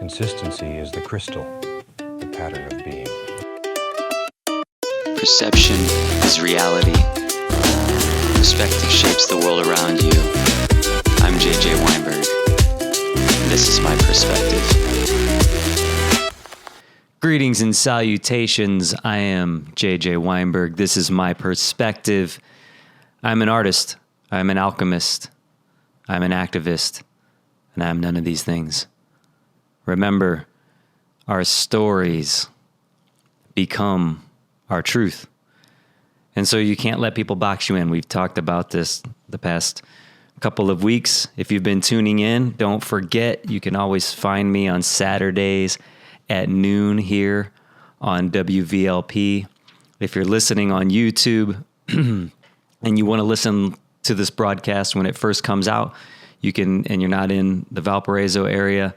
Consistency is the crystal, the pattern of being. Perception is reality. Perspective shapes the world around you. I'm JJ Weinberg. And this is my perspective. Greetings and salutations. I am JJ Weinberg. This is my perspective. I'm an artist. I'm an alchemist. I'm an activist. And I'm none of these things. Remember, our stories become our truth. And so you can't let people box you in. We've talked about this the past couple of weeks. If you've been tuning in, don't forget, you can always find me on Saturdays at noon here on WVLP. If you're listening on YouTube and you want to listen to this broadcast when it first comes out, you can, and you're not in the Valparaiso area,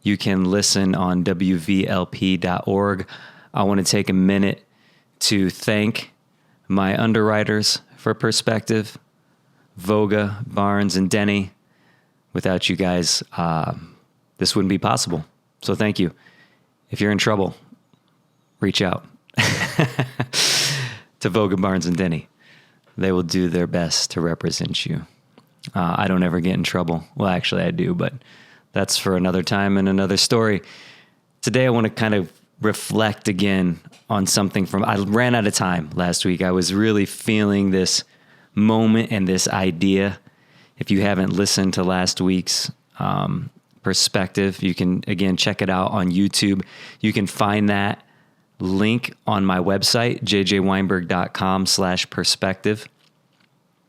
you can listen on WVLP.org. I want to take a minute to thank my underwriters for perspective, Voga, Barnes, and Denny. Without you guys, this wouldn't be possible. So thank you. If you're in trouble, reach out to Voga, Barnes, and Denny. They will do their best to represent you. I don't ever get in trouble. Well, actually, I do, but that's for another time and another story. Today, I want to kind of reflect again on something I ran out of time last week. I was really feeling this moment and this idea. If you haven't listened to last week's perspective, you can, again, check it out on YouTube. You can find that link on my website, jjweinberg.com/perspective.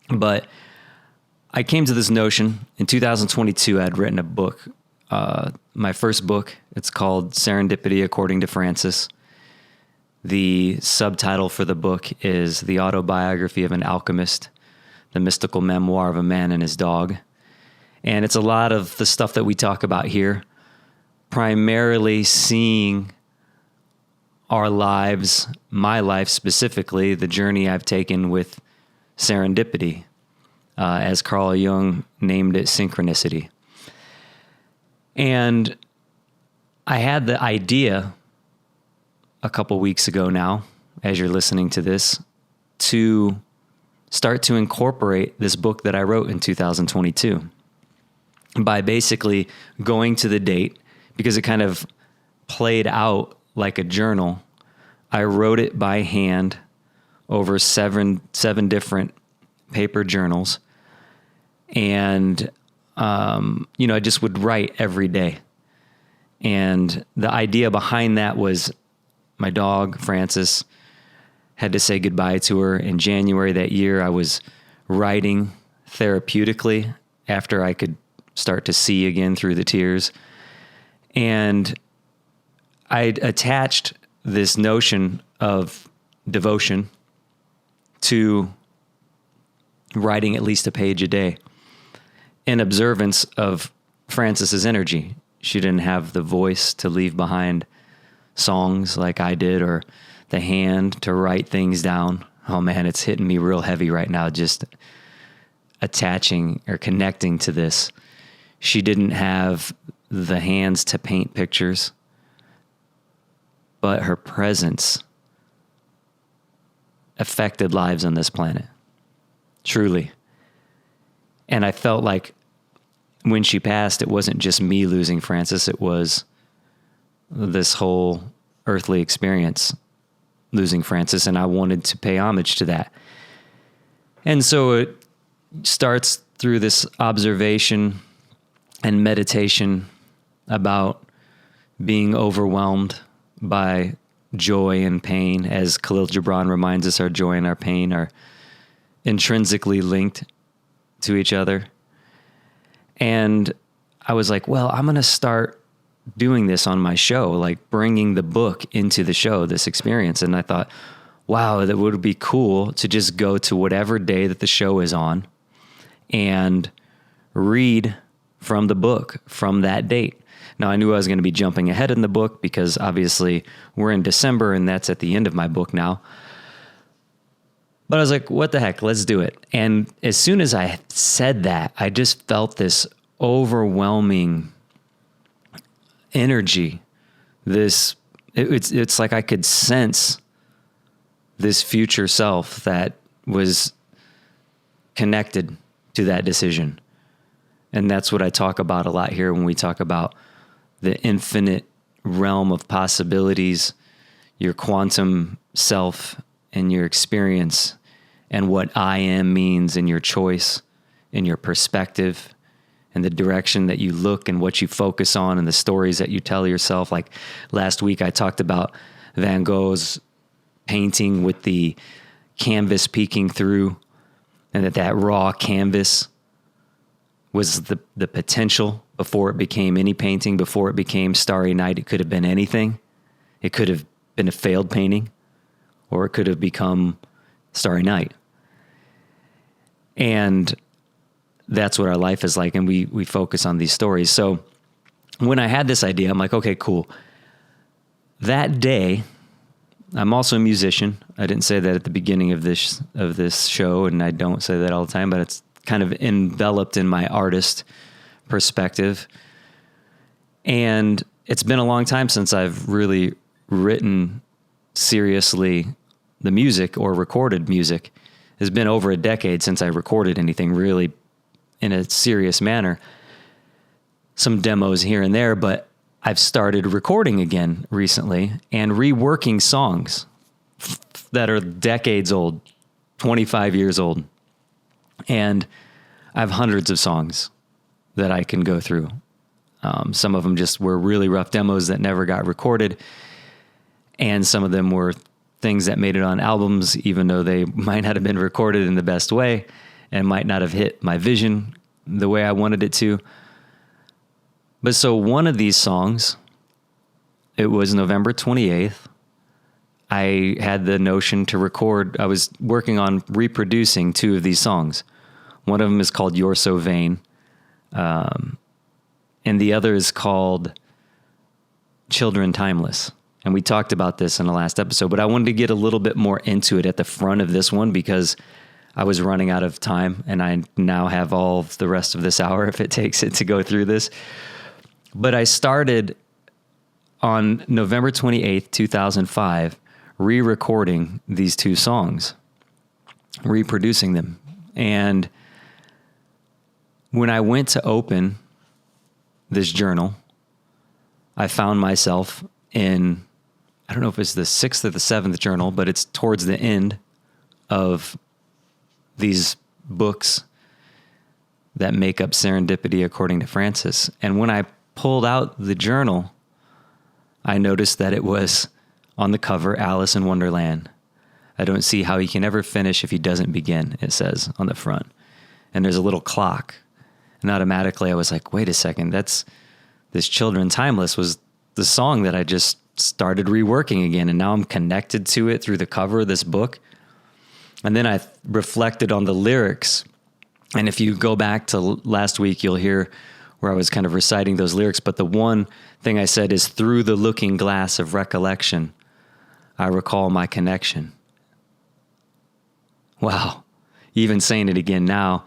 But I came to this notion in 2022. I'd written a book, my first book. It's called Serendipity According to Francis. The subtitle for the book is The Autobiography of an Alchemist, the mystical memoir of a man and his dog. And it's a lot of the stuff that we talk about here, primarily seeing our lives, my life specifically, the journey I've taken with serendipity. As Carl Jung named it, synchronicity. And I had the idea a couple weeks ago now, as you're listening to this, to start to incorporate this book that I wrote in 2022 by basically going to the date, because it kind of played out like a journal. I wrote it by hand over seven different paper journals. And, I just would write every day. And the idea behind that was my dog, Frances, had to say goodbye to her in January that year. I was writing therapeutically after I could start to see again through the tears. And I attached this notion of devotion to writing at least a page a day, in observance of Frances's energy. She didn't have the voice to leave behind songs like I did, or the hand to write things down. Oh man, it's hitting me real heavy right now, just attaching or connecting to this. She didn't have the hands to paint pictures, but her presence affected lives on this planet. Truly. And I felt like when she passed, it wasn't just me losing Frances, it was this whole earthly experience losing Frances, and I wanted to pay homage to that. And so it starts through this observation and meditation about being overwhelmed by joy and pain. As Khalil Gibran reminds us, our joy and our pain are intrinsically linked to each other. And I was like, well, I'm going to start doing this on my show, like bringing the book into the show, this experience. And I thought, wow, that would be cool to just go to whatever day that the show is on and read from the book from that date. Now, I knew I was going to be jumping ahead in the book because obviously we're in December and that's at the end of my book now. But I was like, what the heck, let's do it. And as soon as I said that, I just felt this overwhelming energy, it's like I could sense this future self that was connected to that decision. And that's what I talk about a lot here when we talk about the infinite realm of possibilities, your quantum self and your experience, and what I am means in your choice, in your perspective, and the direction that you look and what you focus on and the stories that you tell yourself. Like last week, I talked about Van Gogh's painting with the canvas peeking through, and that raw canvas was the potential before it became any painting, before it became Starry Night. It could have been anything. It could have been a failed painting, or it could have become Starry Night. And that's what our life is like, and we focus on these stories. So when I had this idea, I'm like, okay, cool. That day, I'm also a musician. I didn't say that at the beginning of this show, and I don't say that all the time, but it's kind of enveloped in my artist perspective. And it's been a long time since I've really written seriously the music or recorded music. It's been over a decade since I recorded anything really in a serious manner. Some demos here and there, but I've started recording again recently and reworking songs that are decades old, 25 years old. And I have hundreds of songs that I can go through. Some of them just were really rough demos that never got recorded. And some of them were things that made it on albums, even though they might not have been recorded in the best way and might not have hit my vision the way I wanted it to. But so one of these songs, it was November 28th. I had the notion to record. I was working on reproducing two of these songs. One of them is called You're So Vain. And the other is called Children Timeless. And we talked about this in the last episode, but I wanted to get a little bit more into it at the front of this one because I was running out of time, and I now have all the rest of this hour if it takes it to go through this. But I started on November 28th, 2005, re-recording these two songs, reproducing them. And when I went to open this journal, I found myself in, I don't know if it's the 6th or the 7th journal, but it's towards the end of these books that make up Serendipity according to Francis. And when I pulled out the journal, I noticed that it was on the cover, Alice in Wonderland. I don't see how he can ever finish if he doesn't begin, it says on the front. And there's a little clock. And automatically I was like, wait a second, this Children Timeless was the song that I just started reworking again. And now I'm connected to it through the cover of this book. And then I reflected on the lyrics. And if you go back to last week, you'll hear where I was kind of reciting those lyrics. But the one thing I said is, through the looking glass of recollection, I recall my connection. Wow. Even saying it again now,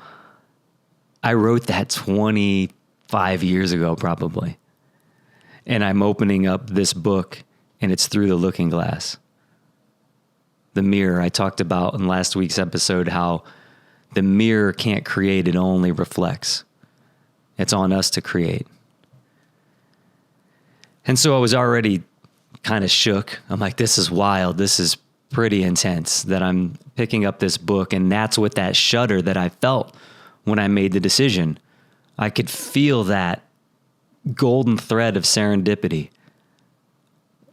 I wrote that 25 years ago, probably. And I'm opening up this book, and it's through the looking glass. The mirror, I talked about in last week's episode how the mirror can't create, it only reflects. It's on us to create. And so I was already kind of shook. I'm like, this is wild. This is pretty intense that I'm picking up this book. And that's what that shudder that I felt when I made the decision. I could feel that golden thread of serendipity.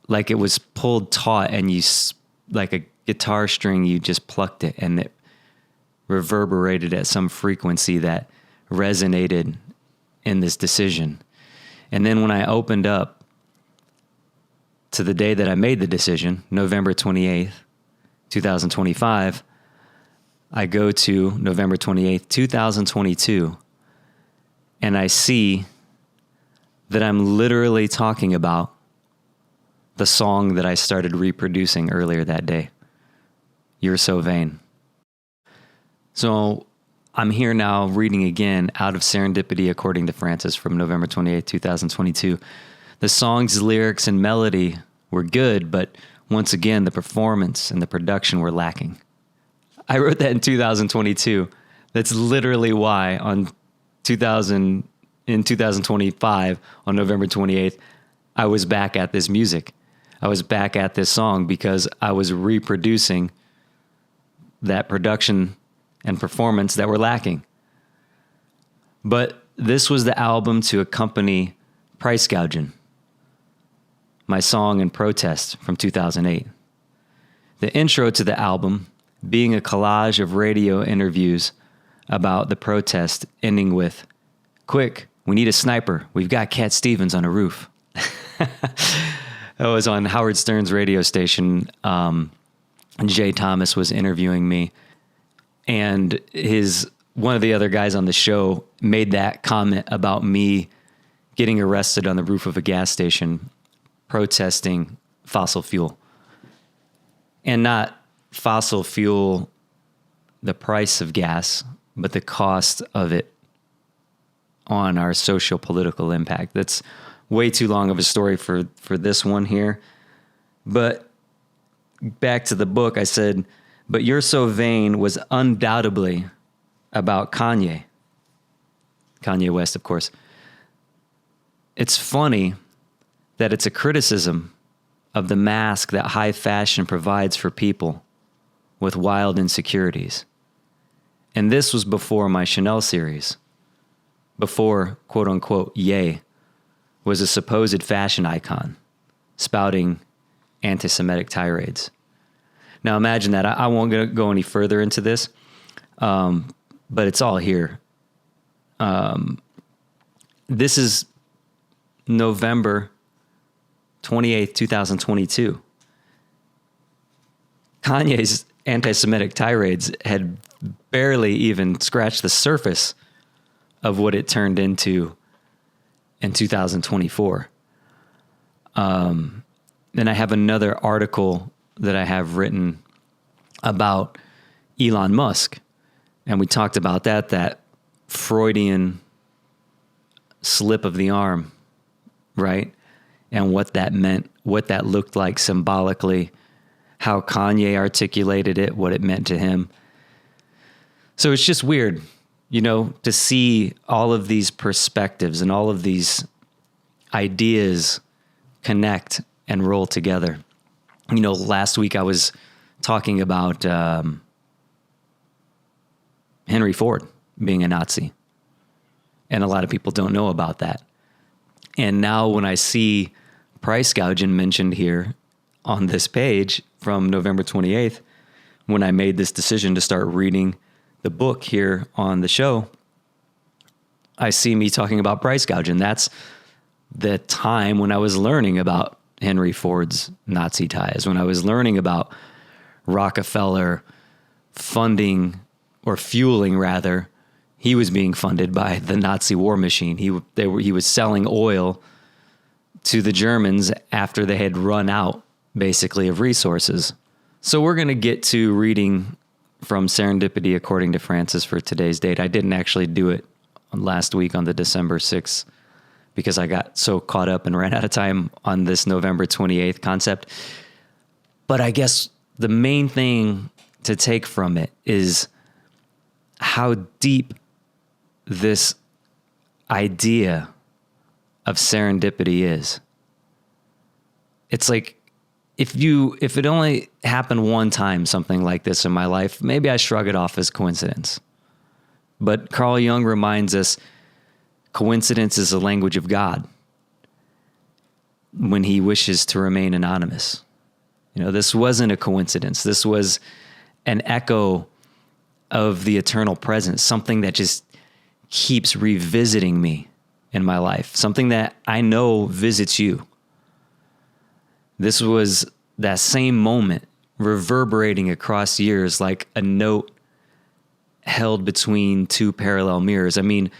Like it was pulled taut, and like a guitar string, you just plucked it and it reverberated at some frequency that resonated in this decision. And then when I opened up to the day that I made the decision, November 28th, 2025, I go to November 28th, 2022, and I see that I'm literally talking about the song that I started reproducing earlier that day. You're So Vain. So I'm here now reading again out of Serendipity according to Francis from November 28th, 2022. The song's lyrics and melody were good, but once again, the performance and the production were lacking. I wrote that in 2022. That's literally why in 2025, on November 28th, I was back at this music. I was back at this song because I was reproducing that production and performance that were lacking. But this was the album to accompany Price Gouging, my song in protest from 2008. The intro to the album being a collage of radio interviews about the protest, ending with, "Quick, we need a sniper. We've got Cat Stevens on a roof." That was on Howard Stern's radio station. Jay Thomas was interviewing me, and one of the other guys on the show made that comment about me getting arrested on the roof of a gas station protesting fossil fuel. And not fossil fuel, the price of gas, but the cost of it on our socio-political impact. That's way too long of a story for this one here. But back to the book, I said, "But You're So Vain" was undoubtedly about Kanye West, of course. It's funny that it's a criticism of the mask that high fashion provides for people with wild insecurities. And this was before my Chanel series, before, quote unquote, Ye was a supposed fashion icon, spouting anti-Semitic tirades. Now imagine that. I won't go any further into this, but it's all here. This is November 28th, 2022. Kanye's anti-Semitic tirades had barely even scratched the surface of what it turned into in 2024. Then I have another article that I have written about Elon Musk. And we talked about that Freudian slip of the arm, right? And what that meant, what that looked like symbolically, how Kanye articulated it, what it meant to him. So it's just weird, to see all of these perspectives and all of these ideas connect and roll together. Last week I was talking about Henry Ford being a Nazi. And a lot of people don't know about that. And now when I see price gouging mentioned here on this page from November 28th, when I made this decision to start reading the book here on the show, I see me talking about price gouging. That's the time when I was learning about Henry Ford's Nazi ties, when I was learning about Rockefeller funding, or fueling rather, he was being funded by the Nazi war machine. He was selling oil to the Germans after they had run out, basically, of resources. So we're going to get to reading from Serendipity According to Francis for today's date. I didn't actually do it last week on the December 6th because I got so caught up and ran out of time on this November 28th concept. But I guess the main thing to take from it is how deep this idea of serendipity is. It's like, if it only happened one time, something like this in my life, maybe I shrug it off as coincidence. But Carl Jung reminds us coincidence is the language of God when he wishes to remain anonymous. This wasn't a coincidence. This was an echo of the eternal presence, something that just keeps revisiting me in my life, something that I know visits you. This was that same moment reverberating across years like a note held between two parallel mirrors. I mean,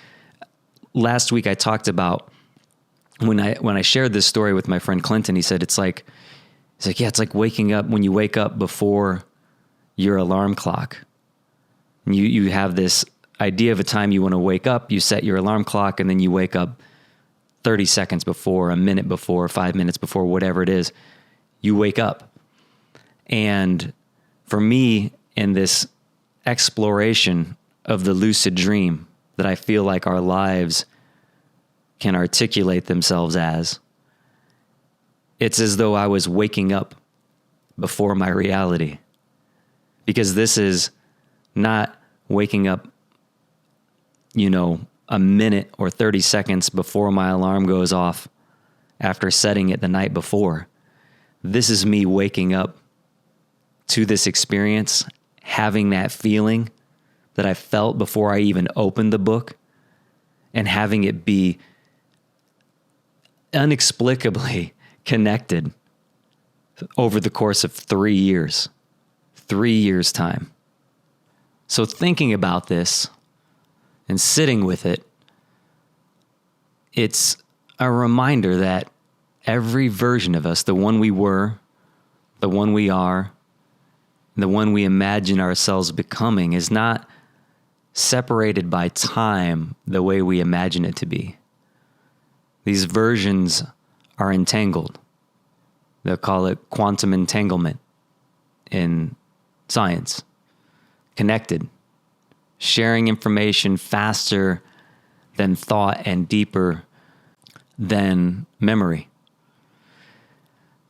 last week I talked about when I shared this story with my friend Clinton, he said, it's like, it's like waking up when you wake up before your alarm clock. You have this idea of a time you want to wake up, you set your alarm clock, and then you wake up 30 seconds before, a minute before, 5 minutes before, whatever it is, you wake up. And for me, in this exploration of the lucid dream that I feel like our lives can articulate themselves as, it's as though I was waking up before my reality. Because this is not waking up, a minute or 30 seconds before my alarm goes off after setting it the night before. This is me waking up to this experience, having that feeling that I felt before I even opened the book, and having it be inexplicably connected over the course of 3 years. 3 years' time. So thinking about this and sitting with it, it's a reminder that every version of us, the one we were, the one we are, the one we imagine ourselves becoming, is not separated by time the way we imagine it to be. These versions are entangled. They'll call it quantum entanglement in science. Connected. Sharing information faster than thought and deeper than memory.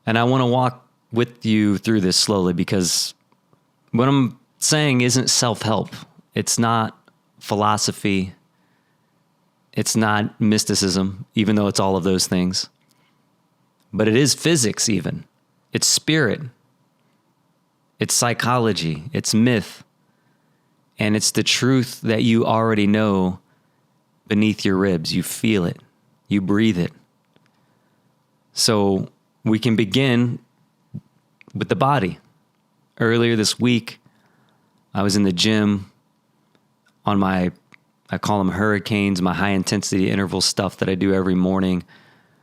And I want to walk with you through this slowly, because what I'm saying isn't self-help. It's not philosophy. It's not mysticism, even though it's all of those things. But it is physics even. It's spirit. It's psychology. It's myth. And it's the truth that you already know beneath your ribs. You feel it. You breathe it. So we can begin with the body. Earlier this week, I was in the gym on my, I call them hurricanes, my high intensity interval stuff that I do every morning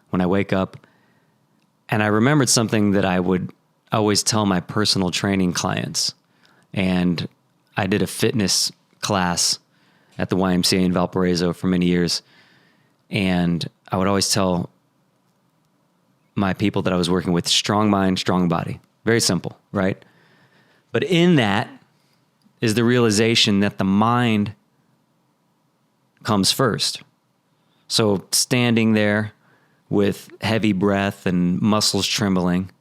when I wake up. And I remembered something that I would always tell my personal training clients. And I did a fitness class at the YMCA in Valparaiso for many years. And I would always tell my people that I was working with, strong mind, strong body. Very simple, right? But in that is the realization that the mind comes first. So standing there with heavy breath and muscles trembling,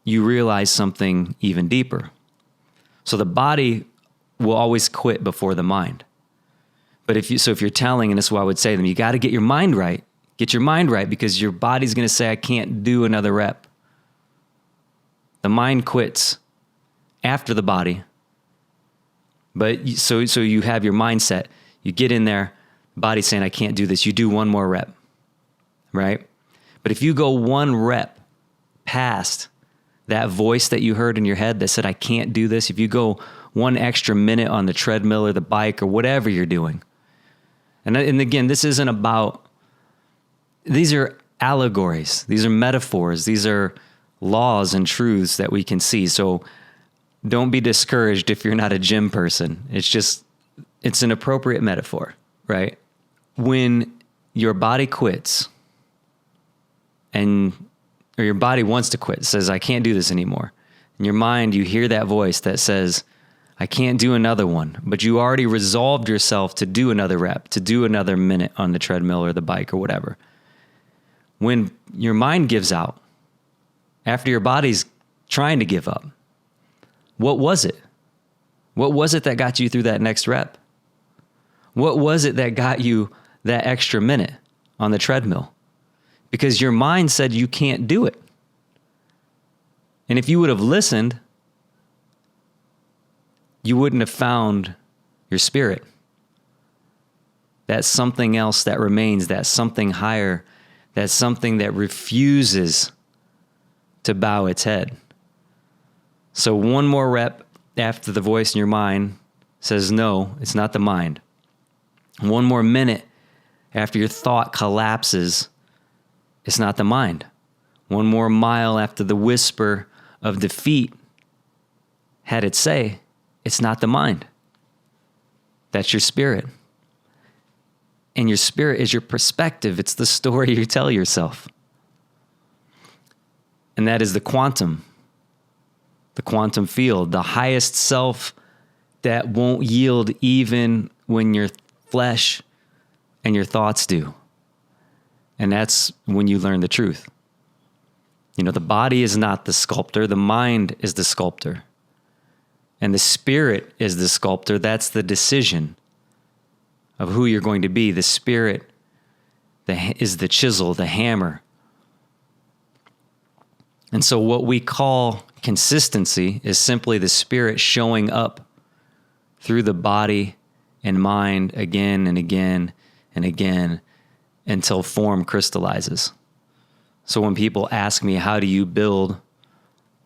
you realize something even deeper. So the body will always quit before the mind. But if you're telling, and this is what I would say to them, you got to get your mind right. Get your mind right, because your body's going to say, I can't do another rep. The mind quits after the body. But so you have your mindset. You get in there, body's saying, I can't do this. You do one more rep, right? But if you go one rep past that voice that you heard in your head that said, I can't do this, if you go one extra minute on the treadmill or the bike or whatever you're doing, and again, this isn't about, these are allegories, these are metaphors, these are laws and truths that we can see. So don't be discouraged if you're not a gym person. It's an appropriate metaphor, right? When your body quits or your body wants to quit, says, I can't do this anymore. In your mind, you hear that voice that says, I can't do another one, but you already resolved yourself to do another rep, to do another minute on the treadmill or the bike or whatever. When your mind gives out, after your body's trying to give up, what was it? What was it that got you through that next rep? What was it that got you that extra minute on the treadmill? Because your mind said you can't do it. And if you would have listened, you wouldn't have found your spirit. That's something else that remains, that's something higher, that's something that refuses to bow its head. So one more rep after the voice in your mind says, no, it's not the mind. One more minute after your thought collapses, it's not the mind. One more mile after the whisper of defeat had its say, it's not the mind. That's your spirit. And your spirit is your perspective. It's the story you tell yourself. And that is the quantum field, the highest self that won't yield even when your flesh and your thoughts do. And that's when you learn the truth. You know, the body is not the sculptor. The mind is the sculptor. And the spirit is the sculptor. That's the decision of who you're going to be. The spirit is the chisel, the hammer. And so what we call consistency is simply the spirit showing up through the body and mind again and again and again until form crystallizes. So when people ask me, how do you build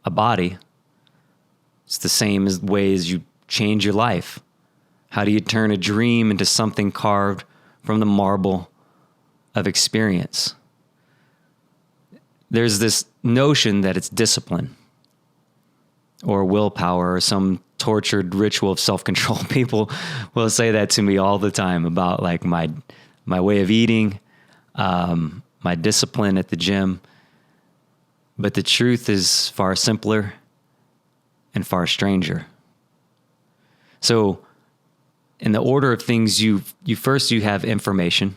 a body? It's the same as ways you change your life. How do you turn a dream into something carved from the marble of experience? There's this notion that it's discipline or willpower or some tortured ritual of self-control. People will say that to me all the time about like my way of eating, my discipline at the gym. But the truth is far simpler and far stranger. So in the order of things, you first have information,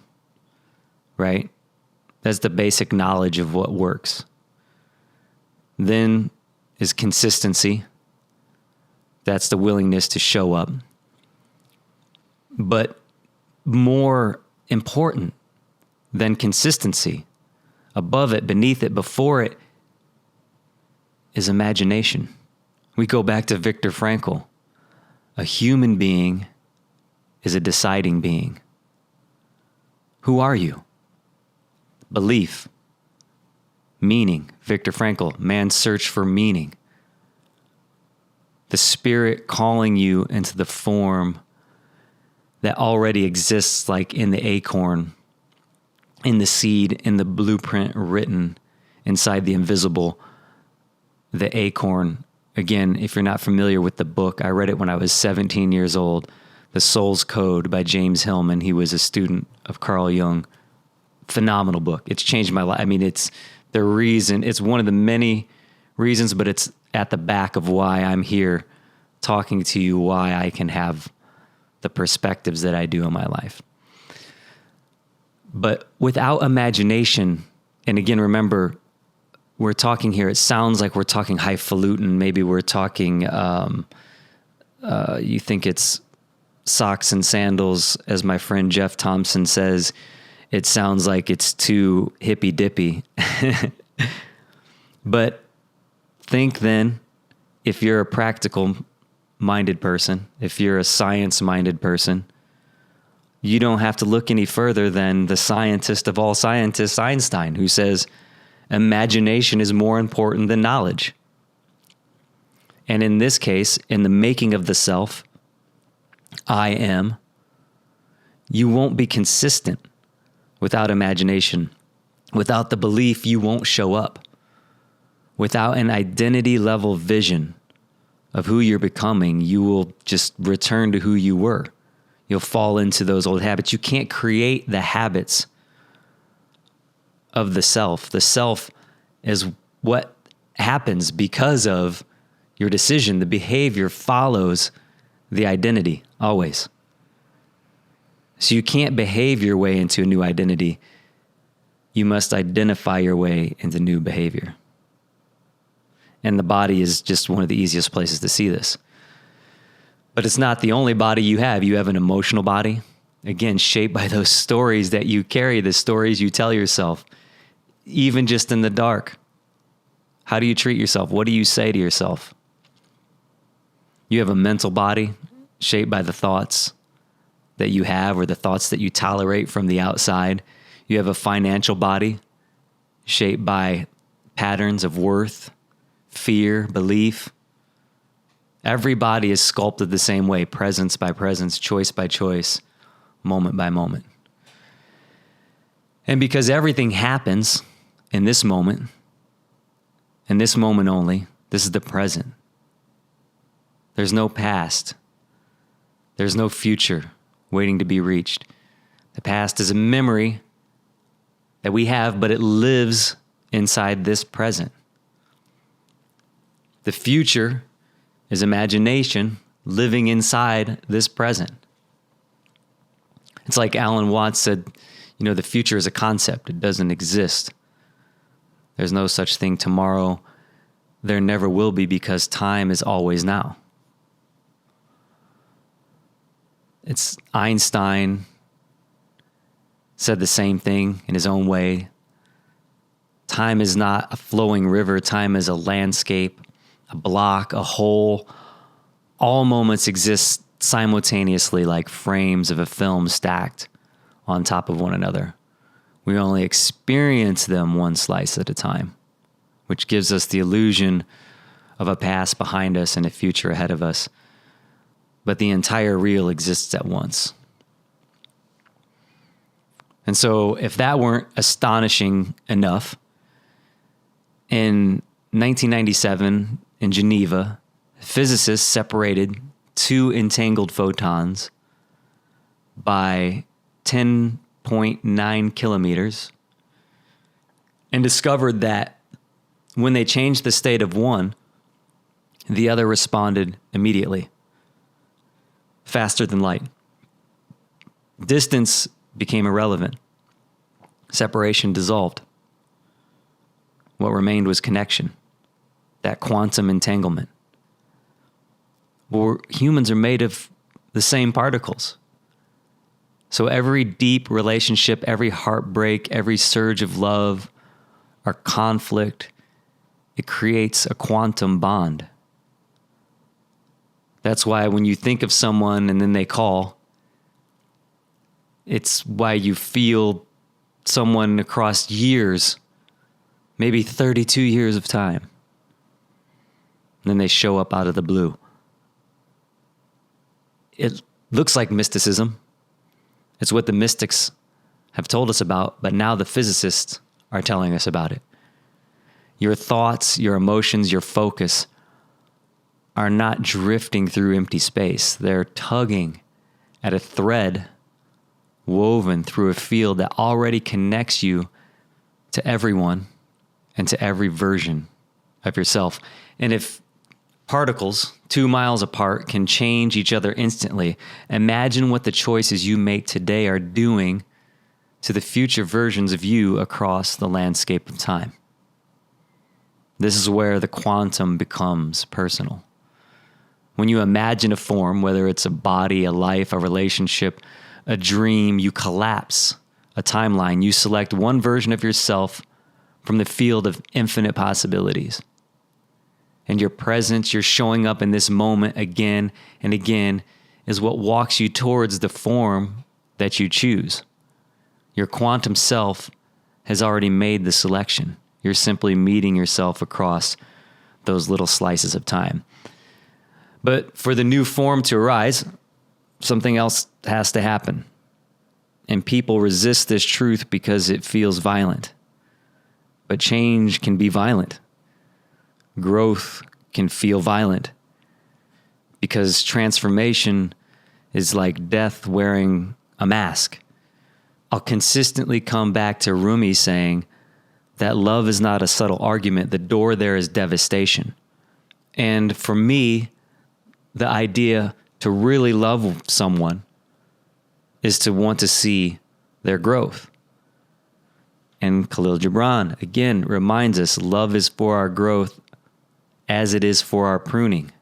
right? That's the basic knowledge of what works. Then is consistency. That's the willingness to show up. But more important than consistency, above it, beneath it, before it, is imagination. We go back to Viktor Frankl. A human being is a deciding being. Who are you? Belief. Meaning. Viktor Frankl, man's search for meaning. The spirit calling you into the form that already exists, like in the acorn, in the seed, in the blueprint written inside the invisible, the acorn. Again, if you're not familiar with the book, I read it when I was 17 years old, The Soul's Code by James Hillman. He was a student of Carl Jung. Phenomenal book. It's changed my life. I mean, it's the reason, it's one of the many reasons, but it's at the back of why I'm here talking to you, why I can have the perspectives that I do in my life. But without imagination, and again, remember, we're talking here, it sounds like we're talking highfalutin. Maybe we're talking, you think it's socks and sandals, as my friend Jeff Thompson says. It sounds like it's too hippy-dippy. But think then, if you're a practical-minded person, if you're a science-minded person, you don't have to look any further than the scientist of all scientists, Einstein, who says, imagination is more important than knowledge. And in this case, in the making of the self, I am, you won't be consistent without imagination. Without the belief, you won't show up. Without an identity level vision of who you're becoming, you will just return to who you were. You'll fall into those old habits. You can't create the habits of the self. The self is what happens because of your decision. The behavior follows the identity always. So you can't behave your way into a new identity. You must identify your way into new behavior. And the body is just one of the easiest places to see this. But it's not the only body you have. You have an emotional body, again, shaped by those stories that you carry, the stories you tell yourself, even just in the dark. How do you treat yourself? What do you say to yourself? You have a mental body shaped by the thoughts that you have or the thoughts that you tolerate from the outside. You have a financial body shaped by patterns of worth, fear, belief. Every body is sculpted the same way, presence by presence, choice by choice, moment by moment. And because everything happens in this moment only, this is the present. There's no past. There's no future waiting to be reached. The past is a memory that we have, but it lives inside this present. The future is imagination living inside this present. It's like Alan Watts said, the future is a concept. It doesn't exist. There's no such thing tomorrow. There never will be, because time is always now. It's Einstein said the same thing in his own way. Time is not a flowing river. Time is a landscape, a block, a whole. All moments exist simultaneously like frames of a film stacked on top of one another. We only experience them one slice at a time, which gives us the illusion of a past behind us and a future ahead of us. But the entire reel exists at once. And so if that weren't astonishing enough, in 1997 in Geneva, physicists separated two entangled photons by 10.9 kilometers and discovered that when they changed the state of one, the other responded immediately, faster than light. Distance became irrelevant. Separation dissolved. What remained was connection, that quantum entanglement. Well, humans are made of the same particles. So every deep relationship, every heartbreak, every surge of love or conflict, it creates a quantum bond. That's why when you think of someone and then they call, it's why you feel someone across years, maybe 32 years of time. And then they show up out of the blue. It looks like mysticism. It's what the mystics have told us about, but now the physicists are telling us about it. Your thoughts, your emotions, your focus are not drifting through empty space. They're tugging at a thread woven through a field that already connects you to everyone and to every version of yourself. And if particles 2 miles apart can change each other instantly, imagine what the choices you make today are doing to the future versions of you across the landscape of time. This is where the quantum becomes personal. When you imagine a form, whether it's a body, a life, a relationship, a dream, you collapse a timeline. You select one version of yourself from the field of infinite possibilities. And your presence, your showing up in this moment again and again, is what walks you towards the form that you choose. Your quantum self has already made the selection. You're simply meeting yourself across those little slices of time. But for the new form to arise, something else has to happen. And people resist this truth because it feels violent. But change can be violent. Growth can feel violent. Because transformation is like death wearing a mask. I'll consistently come back to Rumi saying that love is not a subtle argument. The door there is devastation. And for me, the idea to really love someone is to want to see their growth. And Khalil Gibran, again, reminds us love is for our growth as it is for our pruning.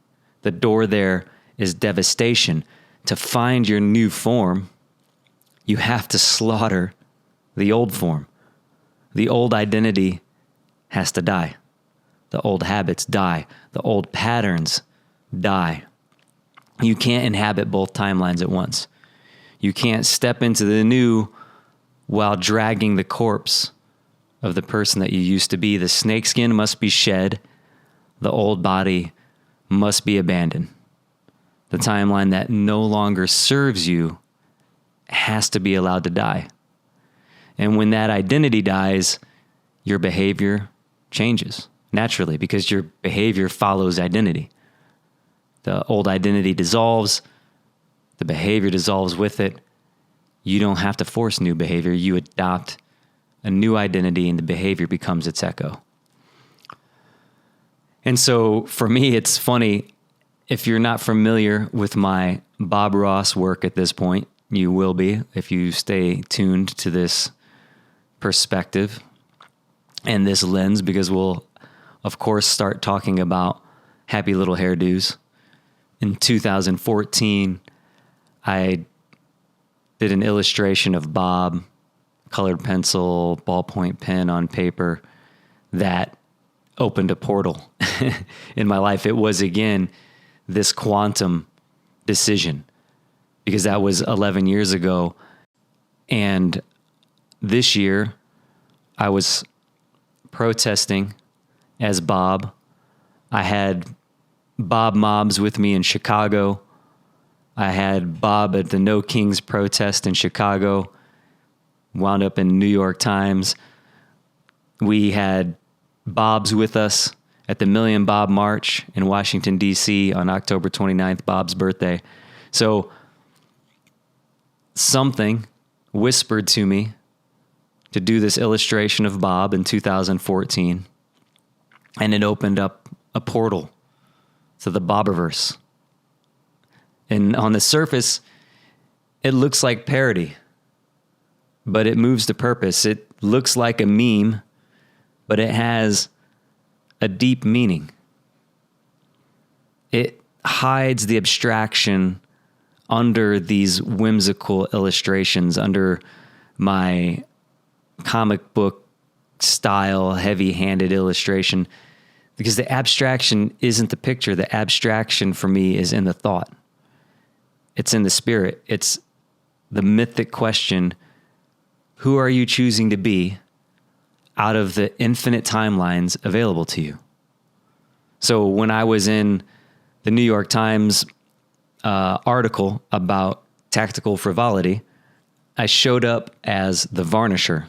The door there is devastation. To find your new form, you have to slaughter the old form. The old identity has to die. The old habits die. The old patterns die. You can't inhabit both timelines at once. You can't step into the new while dragging the corpse of the person that you used to be. The snakeskin must be shed. The old body must be abandoned. The timeline that no longer serves you has to be allowed to die. And when that identity dies, your behavior changes naturally because your behavior follows identity. The old identity dissolves, the behavior dissolves with it, you don't have to force new behavior. You adopt a new identity and the behavior becomes its echo. And so for me, it's funny, if you're not familiar with my Bob Ross work at this point, you will be if you stay tuned to this perspective and this lens, because we'll, of course, start talking about happy little hairdos. In 2014, I did an illustration of Bob, colored pencil, ballpoint pen on paper, that opened a portal in my life. It was, again, this quantum decision, because that was 11 years ago. And this year, I was protesting as Bob. I had Bob mobs with me in Chicago. I had Bob at the No Kings protest in Chicago, wound up in New York Times. We had Bob's with us at the Million Bob March in Washington, D.C. on October 29th, Bob's birthday. So something whispered to me to do this illustration of Bob in 2014, and it opened up a portal to the Bobiverse. And on the surface, it looks like parody, but it moves to purpose. It looks like a meme, but it has a deep meaning. It hides the abstraction under these whimsical illustrations, under my comic book style, heavy-handed illustration, because the abstraction isn't the picture. The abstraction for me is in the thought. It's in the spirit. It's the mythic question, who are you choosing to be out of the infinite timelines available to you? So when I was in the New York Times article about tactical frivolity, I showed up as the Varnisher,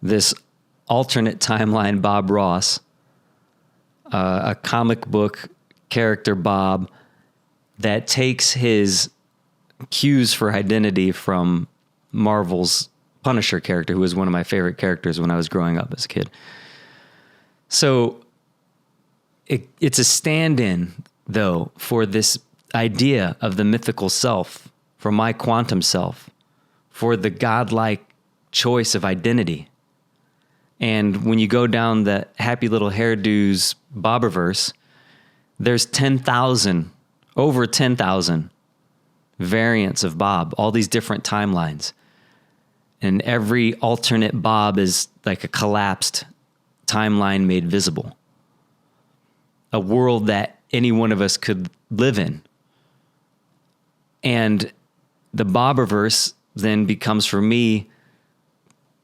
this alternate timeline Bob Ross, a comic book character Bob that takes his cues for identity from Marvel's Punisher character, who was one of my favorite characters when I was growing up as a kid. So it's a stand-in, though, for this idea of the mythical self, for my quantum self, for the godlike choice of identity. And when you go down the Happy Little Hairdos Bobiverse, there's over 10,000 variants of Bob, all these different timelines. And every alternate Bob is like a collapsed timeline made visible. A world that any one of us could live in. And the Bobiverse then becomes, for me,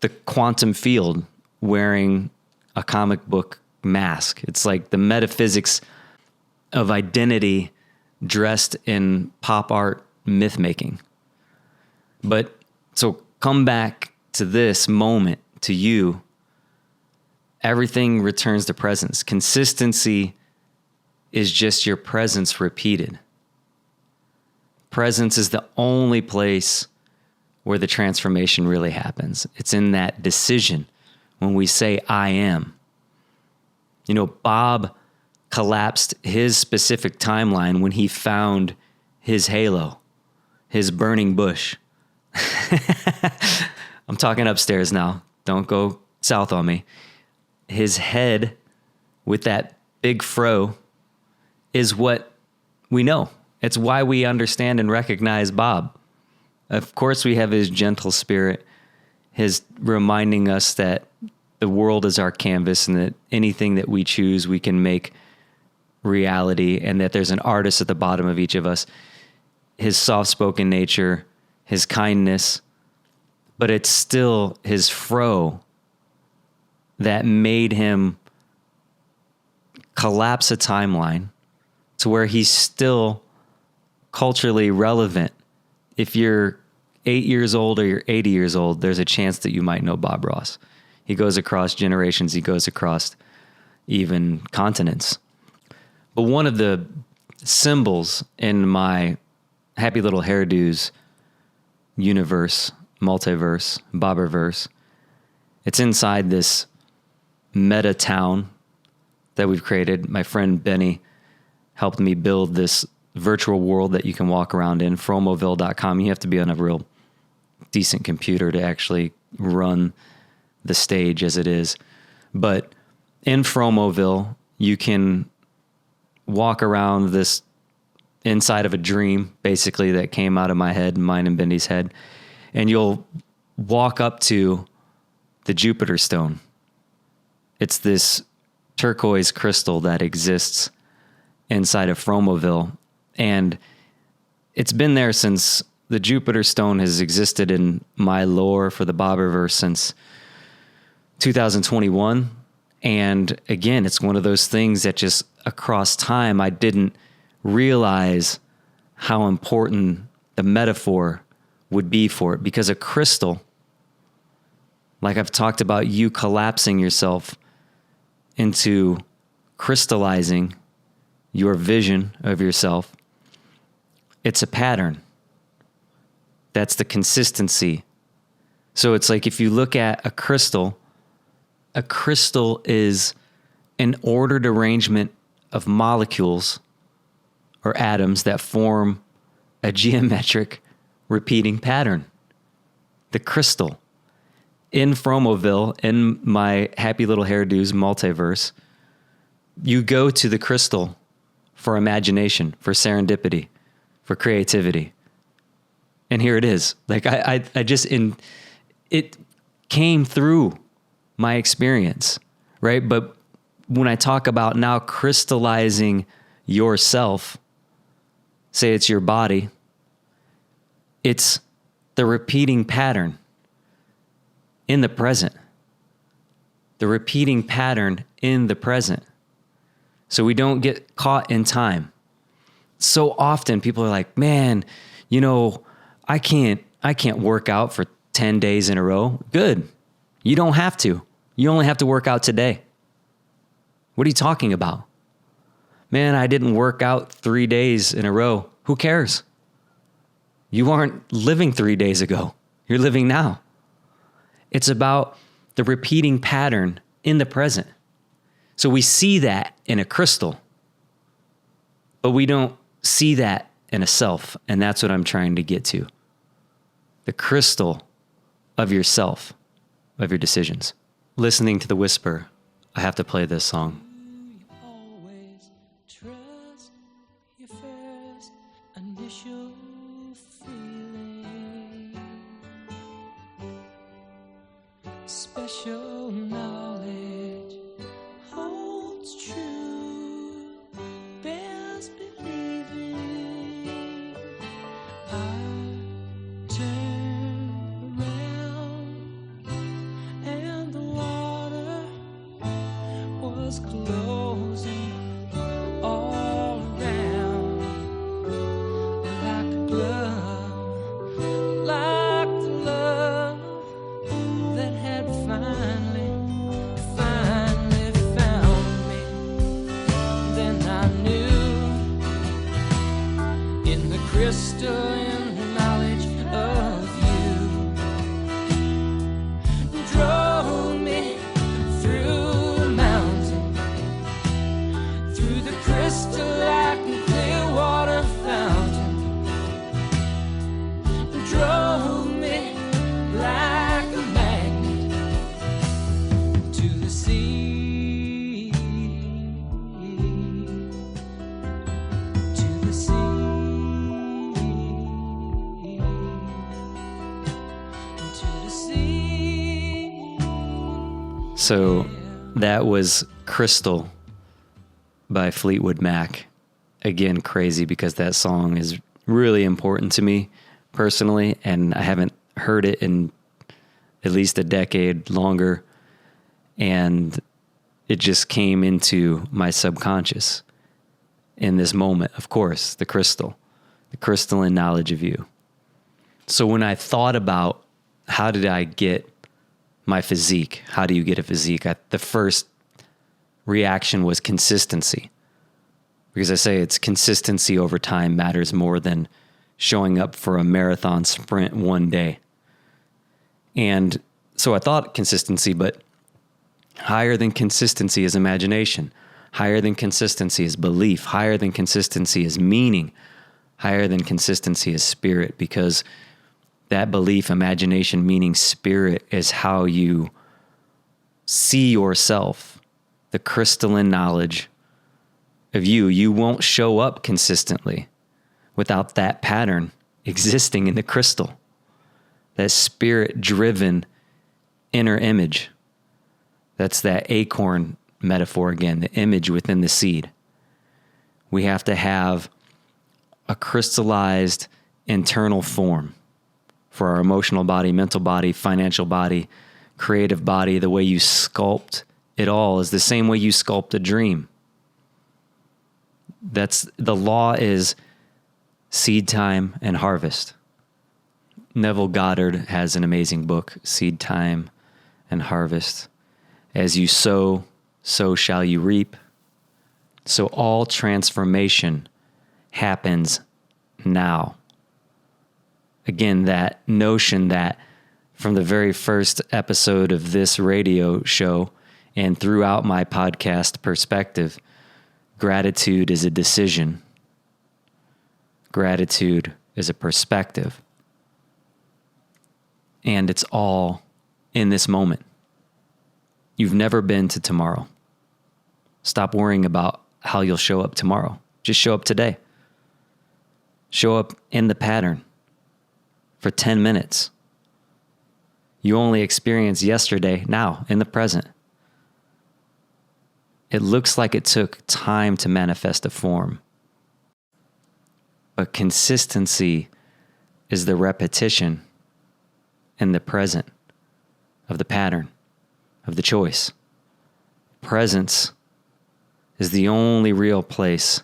the quantum field wearing a comic book mask. It's like the metaphysics of identity dressed in pop art myth making. But so come back to this moment, to you. Everything returns to presence. Consistency is just your presence repeated. Presence is the only place where the transformation really happens. It's in that decision when we say, I am. You know, Bob collapsed his specific timeline when he found his halo, his burning bush. I'm talking upstairs now. Don't go south on me. His head with that big fro is what we know. It's why we understand and recognize Bob. Of course, we have his gentle spirit, his reminding us that the world is our canvas and that anything that we choose, we can make reality, and that there's an artist at the bottom of each of us. His soft-spoken nature, his kindness, but it's still his fro that made him collapse a timeline to where he's still culturally relevant. If you're 8 years old or you're 80 years old, there's a chance that you might know Bob Ross. He goes across generations. He goes across even continents. But one of the symbols in my Happy Little Hairdos universe multiverse, Bobberverse. It's inside this meta town that we've created. My friend Benny helped me build this virtual world that you can walk around in, fromoville.com. You have to be on a real decent computer to actually run the stage as it is. But in Fromoville, you can walk around this inside of a dream, basically, that came out of my head, mine and Bendy's head. And you'll walk up to the Jupiter stone. It's this turquoise crystal that exists inside of Fromoville. And it's been there since the Jupiter stone has existed in my lore for the Bobberverse since 2021. And again, it's one of those things that just across time, I didn't realize how important the metaphor would be for it, because a crystal, like I've talked about, you collapsing yourself into crystallizing your vision of yourself. It's a pattern. That's the consistency. So it's like if you look at a crystal is an ordered arrangement of molecules or atoms that form a geometric repeating pattern. The crystal. In Fromoville, in my Happy Little Hairdos multiverse, you go to the crystal for imagination, for serendipity, for creativity. And here it is. Like I just, it came through my experience, right? But when I talk about now crystallizing yourself, say it's your body, it's the repeating pattern in the present. The repeating pattern in the present. So we don't get caught in time. So often people are like, man, I can't work out for 10 days in a row. Good. You don't have to. You only have to work out today. What are you talking about? Man, I didn't work out 3 days in a row. Who cares? You aren't living 3 days ago. You're living now. It's about the repeating pattern in the present. So we see that in a crystal, but we don't see that in a self. And that's what I'm trying to get to. The crystal of yourself, of your decisions. Listening to the whisper, I have to play this song. Always trust your first initial feeling. Special knowledge holds true, bears believing. I turn around and the water was closing all around like a glove, like the love that had finally found me. Then I knew in the crystalline knowledge of you drove me through the mountain, through the crystalline clear water fountain, drove me like a magnet to the sea, to the sea, to the sea. So that was Crystal by Fleetwood Mac. Again, crazy because that song is really important to me personally, and I haven't heard it in at least a decade longer. And it just came into my subconscious in this moment. Of course, the crystalline knowledge of you. So when I thought about how did I get my physique, how do you get a physique? The first reaction was consistency. Because I say it's consistency over time matters more than showing up for a marathon sprint one day. And so I thought consistency, but higher than consistency is imagination. Higher than consistency is belief. Higher than consistency is meaning. Higher than consistency is spirit, because that belief, imagination, meaning, spirit is how you see yourself, the crystalline knowledge of you. You won't show up consistently without that pattern existing in the crystal, that spirit-driven inner image. That's that acorn metaphor again, the image within the seed. We have to have a crystallized internal form for our emotional body, mental body, financial body, creative body. The way you sculpt it all is the same way you sculpt a dream. The law is seed time and harvest. Neville Goddard has an amazing book, Seed Time and Harvest. As you sow, so shall you reap. So all transformation happens now. Again, that notion that from the very first episode of this radio show and throughout my podcast perspective, gratitude is a decision. Gratitude is a perspective. And it's all in this moment. You've never been to tomorrow. Stop worrying about how you'll show up tomorrow. Just show up today. Show up in the pattern for 10 minutes. You only experience yesterday now, in the present. It looks like it took time to manifest a form. But consistency is the repetition in the present of the pattern, of the choice. Presence is the only real place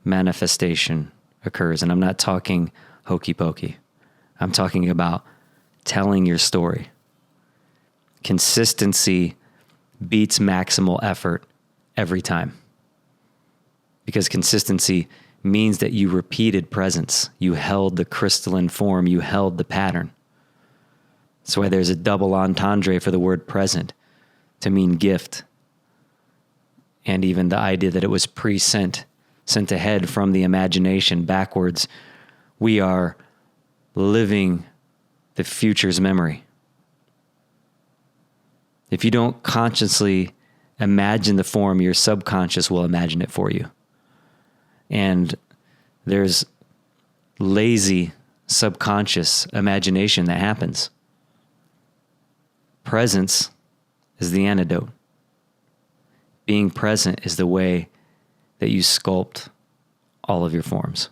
manifestation occurs. And I'm not talking hokey pokey. I'm talking about telling your story. Consistency beats maximal effort every time. Because consistency means that you repeated presence. You held the crystalline form. You held the pattern. That's why there's a double entendre for the word present, to mean gift. And even the idea that it was pre-sent, sent ahead from the imagination backwards. We are living the future's memory. If you don't consciously imagine the form, your subconscious will imagine it for you. And there's lazy subconscious imagination that happens. Presence is the antidote. Being present is the way that you sculpt all of your forms.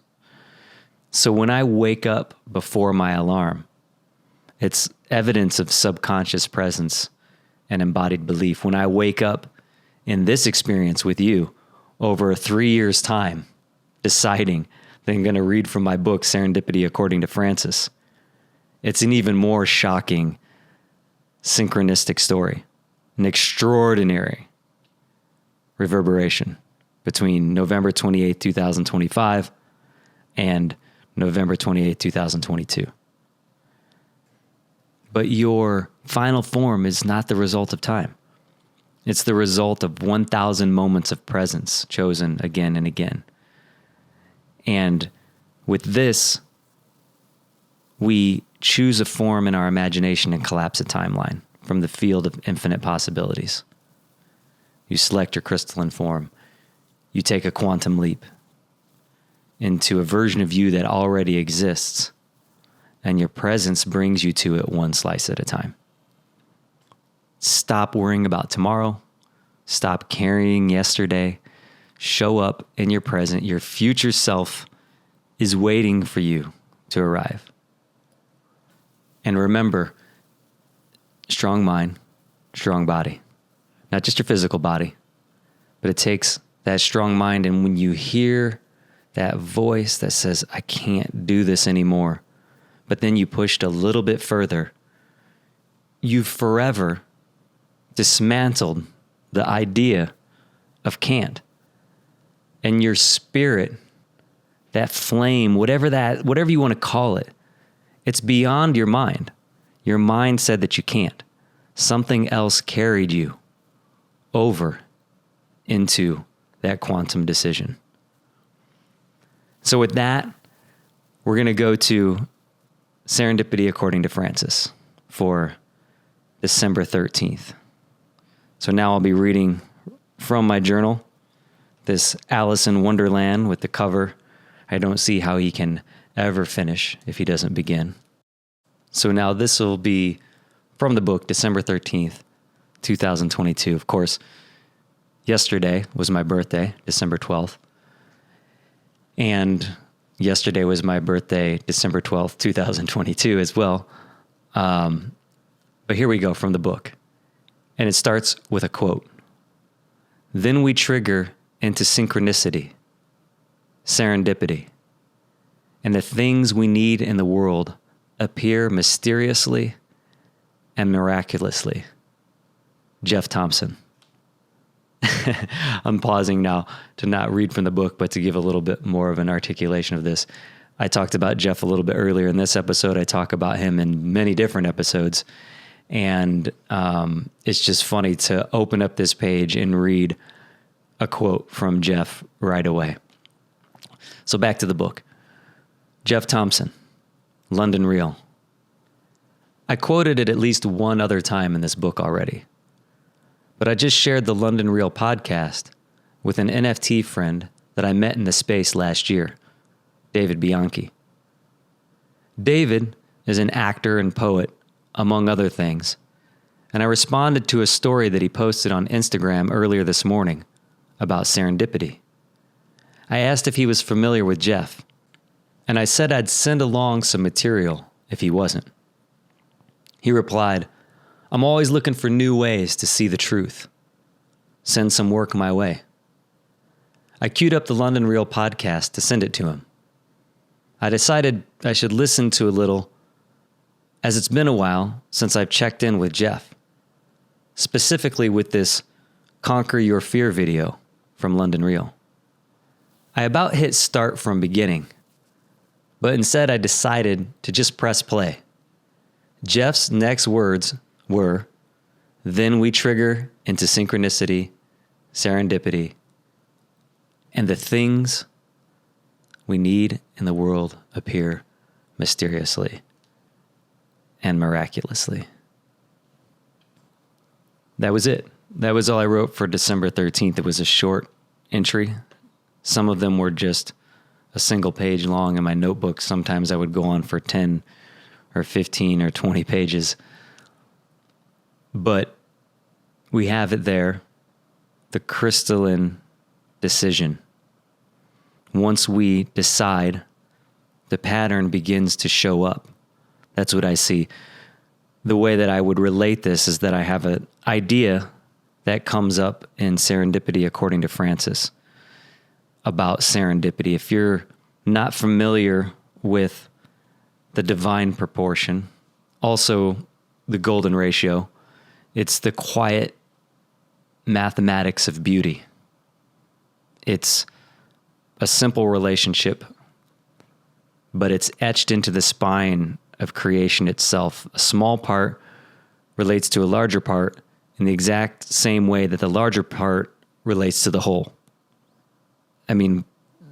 So when I wake up before my alarm, it's evidence of subconscious presence and embodied belief. When I wake up in this experience with you over 3 years' time, deciding that I'm going to read from my book, Serendipity According to Francis, it's an even more shocking synchronistic story, an extraordinary reverberation between November 28, 2025 and November 28, 2022. But your final form is not the result of time. It's the result of 1,000 moments of presence chosen again and again. And with this, we choose a form in our imagination and collapse a timeline from the field of infinite possibilities. You select your crystalline form. You take a quantum leap into a version of you that already exists, and your presence brings you to it one slice at a time. Stop worrying about tomorrow. Stop carrying yesterday. Show up in your present. Your future self is waiting for you to arrive. And remember, strong mind, strong body. Not just your physical body, but it takes that strong mind. And when you hear that voice that says, I can't do this anymore, but then you pushed a little bit further, you've forever dismantled the idea of can't. And your spirit, that flame, whatever you want to call it, it's beyond your mind. Your mind said that you can't. Something else carried you over into that quantum decision. So with that, we're going to go to Serendipity According to Francis for December 13th. So now I'll be reading from my journal, this Alice in Wonderland with the cover. I don't see how he can ever finish if he doesn't begin. So now this will be from the book, December 13th, 2022. Of course, yesterday was my birthday, December 12th. And yesterday was my birthday, December 12th, 2022 as well. But here we go from the book. And it starts with a quote. Then we trigger into synchronicity, serendipity, and the things we need in the world appear mysteriously and miraculously. Jeff Thompson. I'm pausing now to not read from the book, but to give a little bit more of an articulation of this. I talked about Jeff a little bit earlier in this episode. I talk about him in many different episodes. And it's just funny to open up this page and read a quote from Jeff right away. So back to the book. Jeff Thompson, London Real. I quoted it at least one other time in this book already, but I just shared the London Real podcast with an NFT friend that I met in the space last year, David Bianchi. David is an actor and poet, among other things, and I responded to a story that he posted on Instagram earlier this morning about serendipity. I asked if he was familiar with Jeff, and I said I'd send along some material if he wasn't. He replied, I'm always looking for new ways to see the truth. Send some work my way. I queued up the London Real podcast to send it to him. I decided I should listen to a little, as it's been a while since I've checked in with Jeff, specifically with this Conquer Your Fear video from London Real. I about hit start from beginning, but instead I decided to just press play. Jeff's next words were, then we trigger into synchronicity, serendipity, and the things we need in the world appear mysteriously and miraculously. That was it. That was all I wrote for December 13th. It was a short entry. Some of them were just a single page long in my notebook. Sometimes I would go on for 10 or 15 or 20 pages. But we have it there, the crystalline decision. Once we decide, the pattern begins to show up. That's what I see. The way that I would relate this is that I have an idea that comes up in Serendipity According to Francis about serendipity. If you're not familiar with the divine proportion, also the golden ratio, it's the quiet mathematics of beauty. It's a simple relationship, but it's etched into the spine of creation itself. A small part relates to a larger part in the exact same way that the larger part relates to the whole. I mean,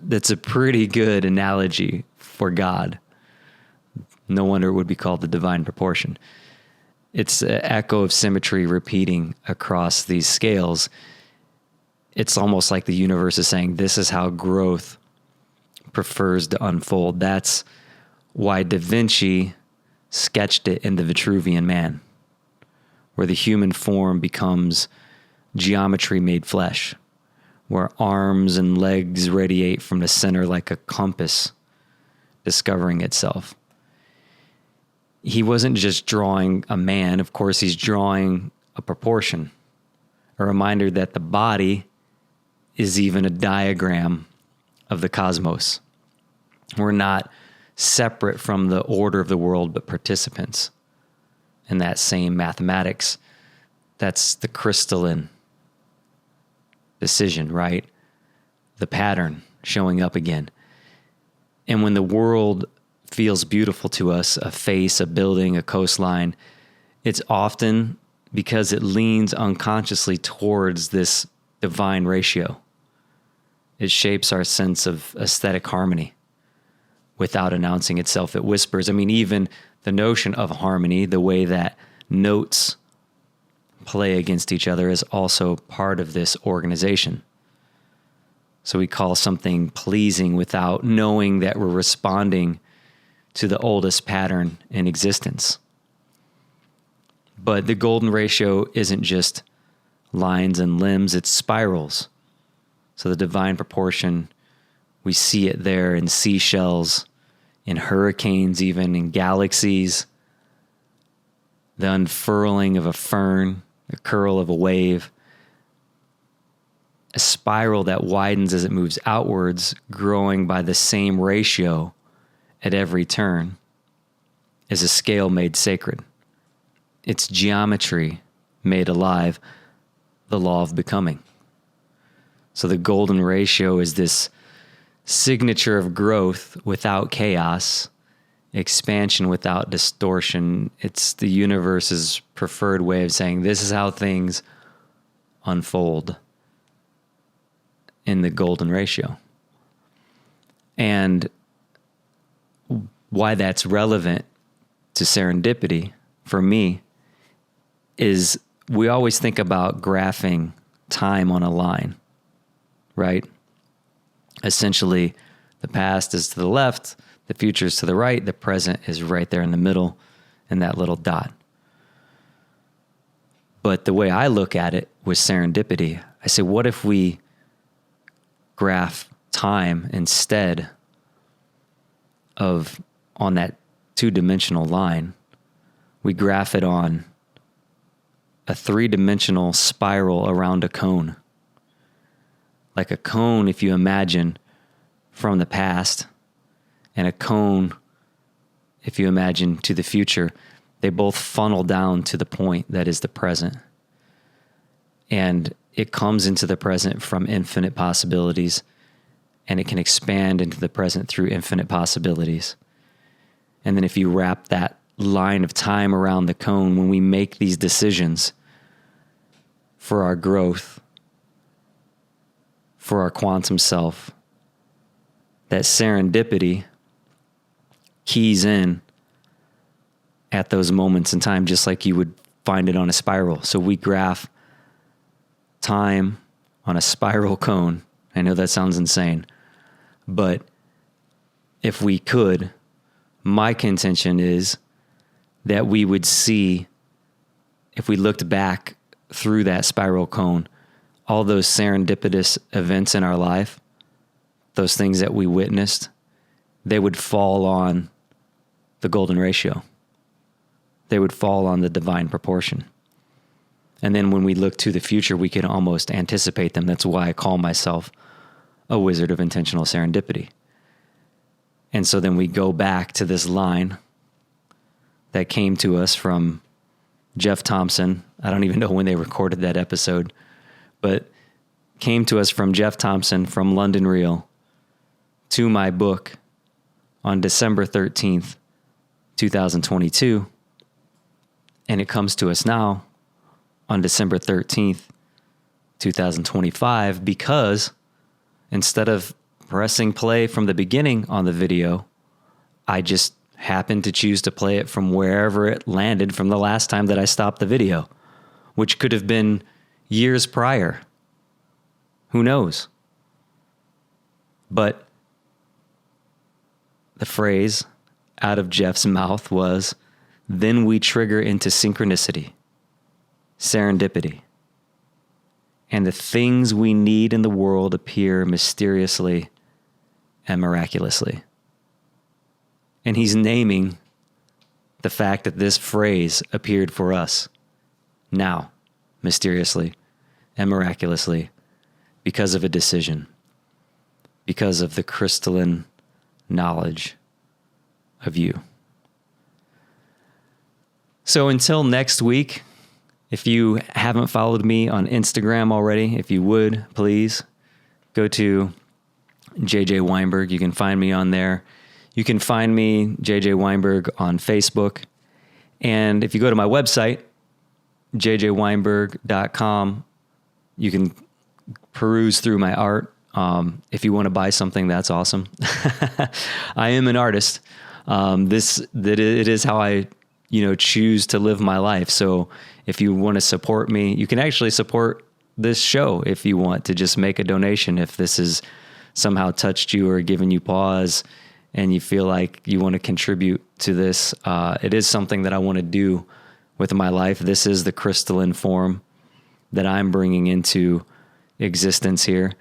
that's a pretty good analogy for God. No wonder it would be called the divine proportion. It's an echo of symmetry repeating across these scales. It's almost like the universe is saying, this is how growth prefers to unfold. That's why Da Vinci sketched it in the Vitruvian Man, where the human form becomes geometry made flesh, where arms and legs radiate from the center like a compass discovering itself. He wasn't just drawing a man. Of course, he's drawing a proportion, a reminder that the body is even a diagram of the cosmos. We're not separate from the order of the world, but participants in that same mathematics. That's the crystalline decision, right? The pattern showing up again. And when the world feels beautiful to us, a face, a building, a coastline, it's often because it leans unconsciously towards this divine ratio. It shapes our sense of aesthetic harmony without announcing itself. It whispers. I mean, even the notion of harmony, the way that notes play against each other, is also part of this organization. So we call something pleasing without knowing that we're responding to the oldest pattern in existence. But the golden ratio isn't just lines and limbs, it's spirals. So the divine proportion, we see it there in seashells, in hurricanes, even in galaxies, the unfurling of a fern, the curl of a wave, a spiral that widens as it moves outwards, growing by the same ratio at every turn, is a scale made sacred. It's geometry made alive, the law of becoming. So the golden ratio is this signature of growth without chaos, expansion without distortion. It's the universe's preferred way of saying this is how things unfold in the golden ratio. And why that's relevant to serendipity for me is we always think about graphing time on a line, right? Essentially, the past is to the left, the future is to the right, the present is right there in the middle in that little dot. But the way I look at it with serendipity, I say, what if we graph time instead of on that two-dimensional line? We graph it on a three-dimensional spiral around a cone. Like a cone, if you imagine, from the past, and a cone, if you imagine, to the future, they both funnel down to the point that is the present. And it comes into the present from infinite possibilities, and it can expand into the present through infinite possibilities. And then if you wrap that line of time around the cone, when we make these decisions for our growth, for our quantum self, that serendipity keys in at those moments in time, just like you would find it on a spiral. So we graph time on a spiral cone. I know that sounds insane, but if we could, my contention is that we would see, if we looked back through that spiral cone, all those serendipitous events in our life, those things that we witnessed, they would fall on the golden ratio. They would fall on the divine proportion. And then when we look to the future, we can almost anticipate them. That's why I call myself a wizard of intentional serendipity. And so then we go back to this line that came to us from Jeff Thompson. I don't even know when they recorded that episode, but came to us from Jeff Thompson from London Real to my book on December 13th, 2022. And it comes to us now on December 13th, 2025, because instead of pressing play from the beginning on the video, I just happened to choose to play it from wherever it landed from the last time that I stopped the video, which could have been years prior. Who knows? But the phrase out of Jeff's mouth was, then we trigger into synchronicity, serendipity, and the things we need in the world appear mysteriously and miraculously. And he's naming the fact that this phrase appeared for us now, mysteriously and miraculously, because of a decision, because of the crystalline knowledge of you. So until next week, if you haven't followed me on Instagram already, if you would, please go to JJ Weinberg. You can find me on there. You can find me, JJ Weinberg, on Facebook. And if you go to my website, jjweinberg.com, you can peruse through my art. If you want to buy something, that's awesome. I am an artist. It is how I, choose to live my life. So if you want to support me, you can actually support this show if you want to just make a donation. If this has somehow touched you or given you pause and you feel like you want to contribute to this, it is something that I want to do with my life. This is the crystalline form that I'm bringing into existence here.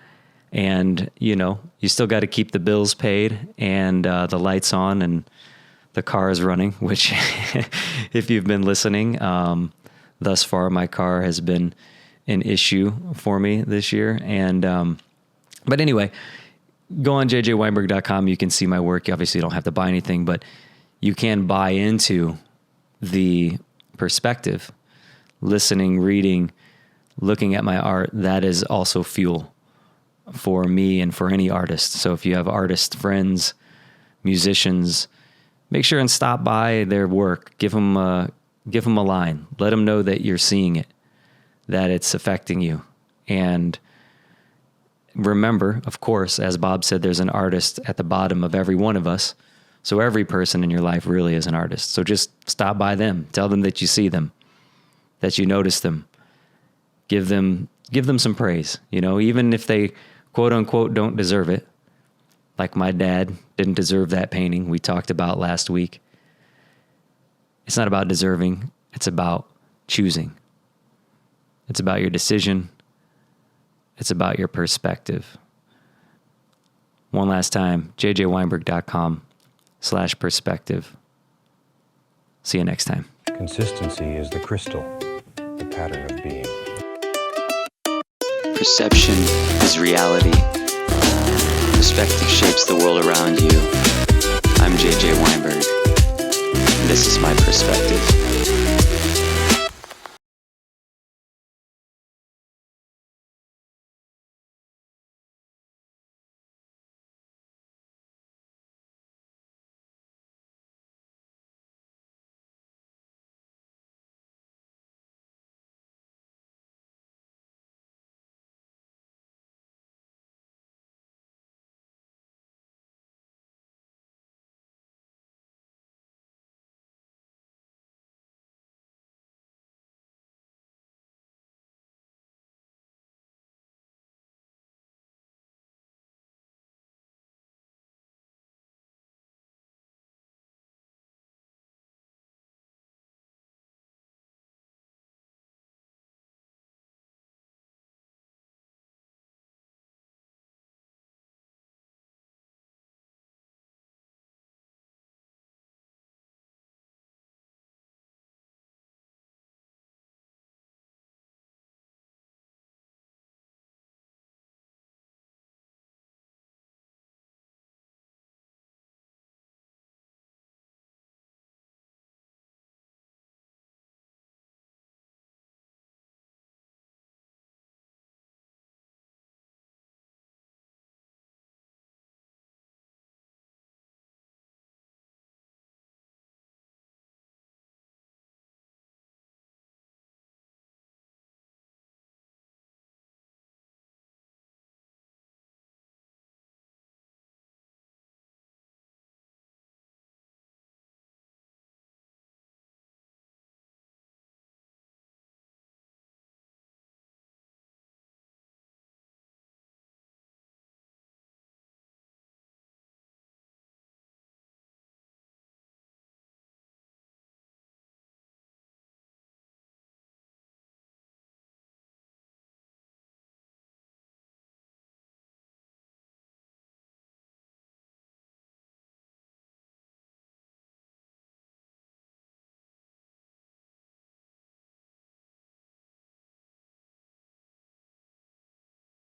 And, you still got to keep the bills paid and the lights on and the car is running, which if you've been listening, thus far, my car has been an issue for me this year. And, but anyway, go on jjweinberg.com. You can see my work. You obviously don't have to buy anything, but you can buy into the perspective, listening, reading, looking at my art. That is also fuel for me and for any artist. So if you have artist friends, musicians, make sure and stop by their work. Give them a line. Let them know that you're seeing it, that it's affecting you. And remember, of course, as Bob said, there's an artist at the bottom of every one of us. So every person in your life really is an artist. So just stop by them. Tell them that you see them, that you notice them. Give them some praise, even if they quote unquote don't deserve it. Like my dad didn't deserve that painting we talked about last week. It's not about deserving. It's about choosing. It's about your decision. It's about your perspective. One last time, jjweinberg.com/perspective. See you next time. Consistency is the crystal, the pattern of being. Perception is reality. Perspective shapes the world around you. I'm JJ Weinberg, and this is my perspective.